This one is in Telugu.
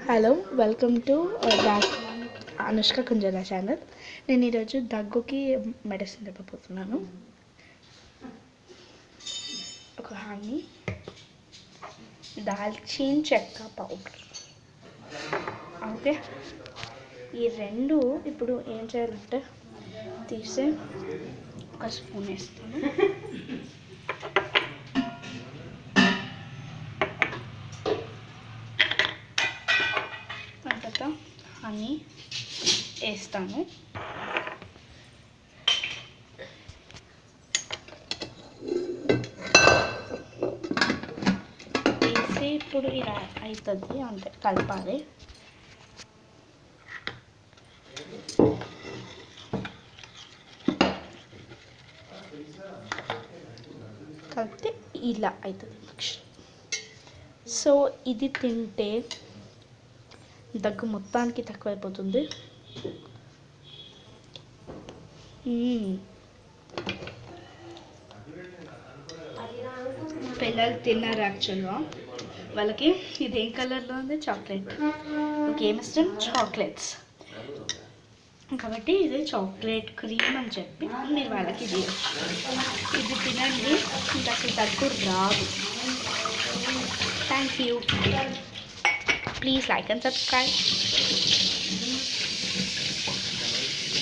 Hello welcome to Anushka Kunjala channel. నేను ఈరోజు దగ్గుకి మెడిసిన్ చెప్పబోతున్నాను. ఒక హనీ, దాల్చిన చెక్క పౌడర్. ఓకే, ఈ రెండు ఇప్పుడు ఏం చేయాలంటే తీసి ఒక స్పూన్ వేస్తాను. తర్వాత హనీ వేస్తాను. వేసి ఇప్పుడు ఇలా అవుతుంది అంటే కలపాలి. కలిపితే ఇలా అవుతుంది. సో ఇది తింటే దగ్గు మొత్తానికి తక్కువైపోతుంది. పిల్లలు తిన్నారు యాక్చువల్గా. వాళ్ళకి ఇది ఏం కలర్లో ఉంది? చాక్లెట్. ఇంకేం ఇష్టం? చాక్లెట్స్. కాబట్టి ఇది చాక్లెట్ క్రీమ్ అని చెప్పి మీరు వాళ్ళకి ఇది తినండి, ఇంకా అసలు దగ్గు రాదు. Thank you. Please like and subscribe.